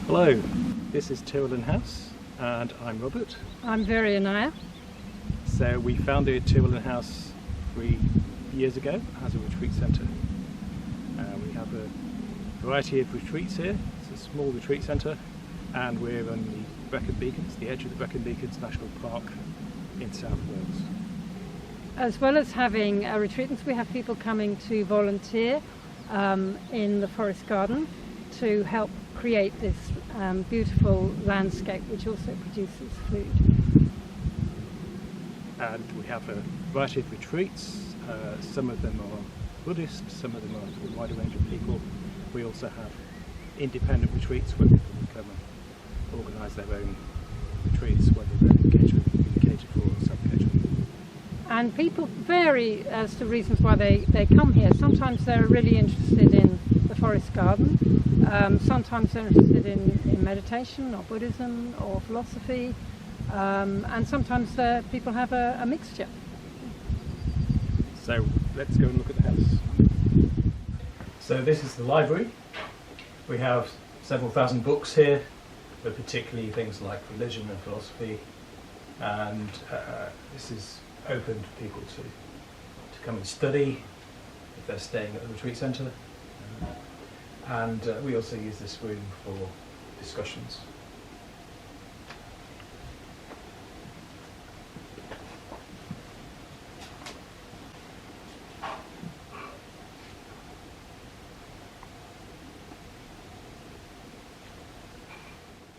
Hello, this is Tirylan House and I'm Robert. I'm very Anaya. So we founded Tirylan House 3 years ago as a retreat centre. We have a variety of retreats here. It's a small retreat centre and we're on the Brecon Beacons, the edge of the Brecon Beacons National Park in South Wales. As well as having retreatants, we have people coming to volunteer in the forest garden to help create this beautiful landscape which also produces food. And we have a variety of retreats. Some of them are Buddhist, some of them are for a wider range of people. We also have independent retreats where people can come and organise their own retreats, whether they're catered for or self-catered. And people vary as to reasons why they come here. Sometimes they're really interested in the forest garden, sometimes they're interested in meditation or Buddhism or philosophy, and sometimes people have a mixture. So let's go and look at the house. So this is the library. We have several thousand books here, but particularly things like religion and philosophy, and this is open to people to come and study if they're staying at the retreat centre. And we also use this room for discussions.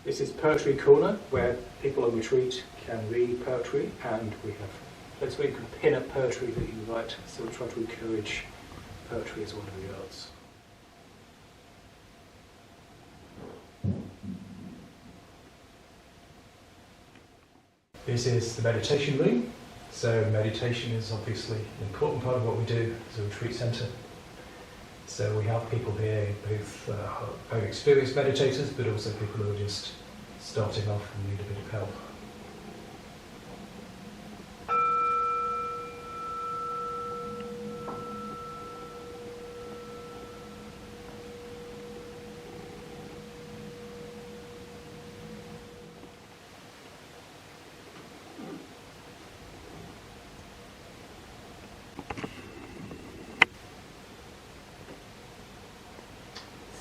This is Poetry Corner, where people on retreat can read poetry, and we have places where you can pin up poetry that you write, so we try to encourage poetry as one of the arts. This is the meditation room. So meditation is obviously an important part of what we do as a retreat centre. So we have people here, both very experienced meditators, but also people who are just starting off and need a bit of help.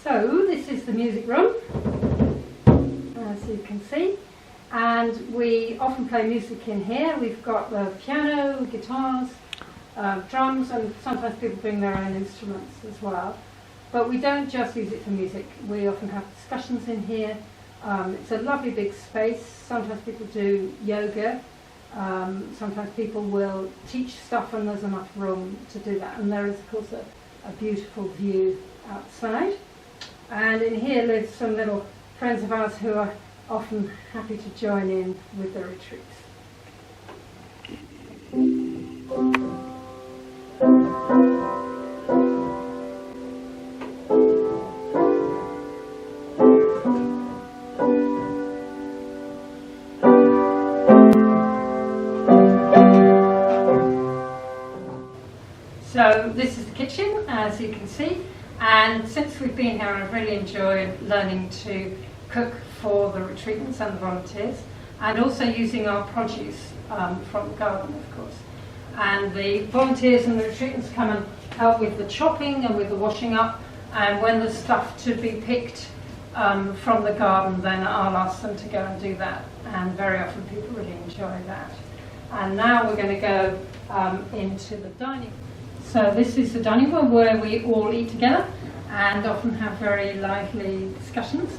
So this is the music room, as you can see, and we often play music in here. We've got the piano, guitars, drums, and sometimes people bring their own instruments as well. But we don't just use it for music. We often have discussions in here. It's a lovely big space. Sometimes people do yoga. Sometimes people will teach stuff and there's enough room to do that. And there is, of course, a beautiful view outside. And in here live some little friends of ours who are often happy to join in with the retreats. So this is the kitchen, as you can see. And since we've been here, I've really enjoyed learning to cook for the retreatants and the volunteers, and also using our produce from the garden, of course. And the volunteers and the retreatants come and help with the chopping and with the washing up, and when there's stuff to be picked from the garden, then I'll ask them to go and do that, and very often people really enjoy that. And now we're going to go into the dining room. So this is the dining room where we all eat together and often have very lively discussions.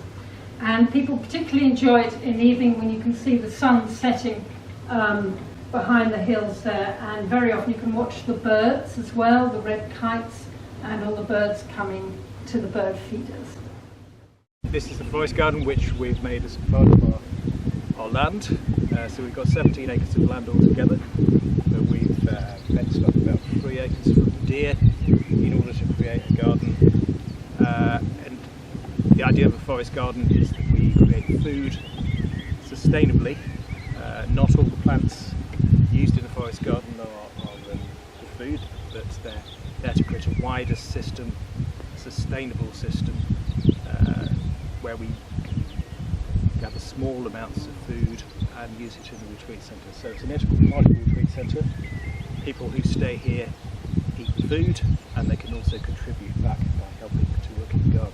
And people particularly enjoy it in the evening when you can see the sun setting behind the hills there, and very often you can watch the birds as well, the red kites, and all the birds coming to the bird feeders. This is the forest garden which we've made as part of our land. So we've got 17 acres of land altogether. But we've fenced off about 3 acres from deer in order to create a garden. And the idea of a forest garden is that we create food sustainably. Not all the plants used in a forest garden are for food, but they're there to create a wider system, sustainable system, where we gather small amounts of food and use it in the retreat centre. So it's an integral part of the retreat centre. People who stay here eat the food, and they can also contribute back by helping to work in the garden.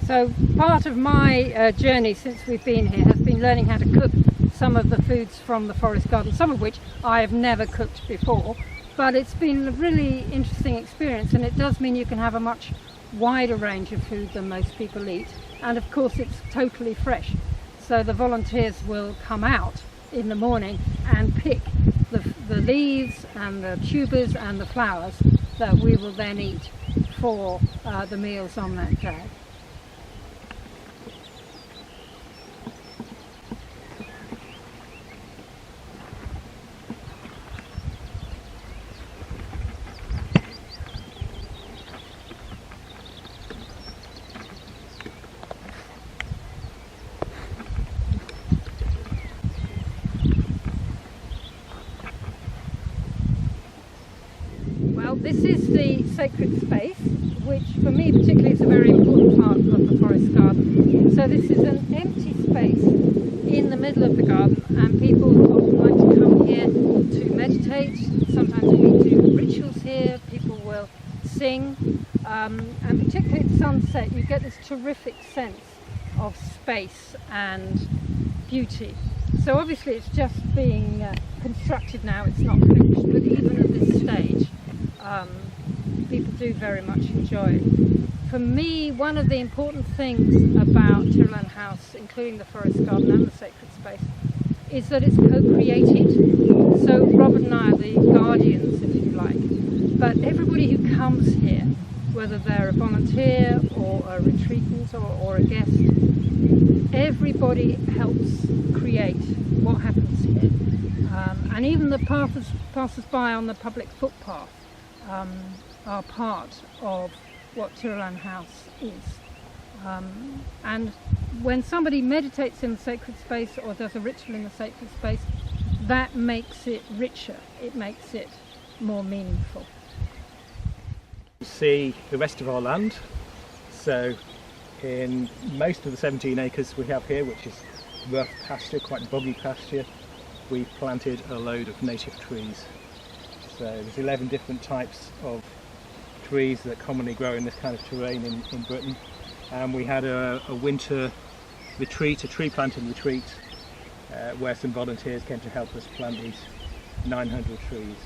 So part of my journey since we've been here has been learning how to cook some of the foods from the forest garden, some of which I have never cooked before, but it's been a really interesting experience, and it does mean you can have a much wider range of food than most people eat, and of course it's totally fresh. So the volunteers will come out in the morning and pick the leaves and the tubers and the flowers that we will then eat for the meals on that day. Well, this is the sacred space, which for me particularly is a very important part of the forest garden. So this is an empty space in the middle of the garden, and people often like to come here to meditate. Sometimes we do rituals here, people will sing, and particularly at sunset you get this terrific sense of space and beauty. So obviously it's just being constructed now, it's not finished, but even at this stage people do very much enjoy it. For me, one of the important things about Tirylan House, including the forest garden and the sacred space, is that it's co-created. So Robert and I are the guardians, if you like, but everybody who comes here, whether they're a volunteer or a retreatant or a guest, everybody helps create what happens here. And even the passers-by on the public footpath are part of what Tirylan House is. And when somebody meditates in the sacred space or does a ritual in the sacred space, that makes it richer, it makes it more meaningful. You see the rest of our land. So in most of the 17 acres we have here, which is rough pasture, quite boggy pasture, we've planted a load of native trees. So there's 11 different types of trees that commonly grow in this kind of terrain in Britain. And we had a winter retreat, a tree planting retreat, where some volunteers came to help us plant these 900 trees.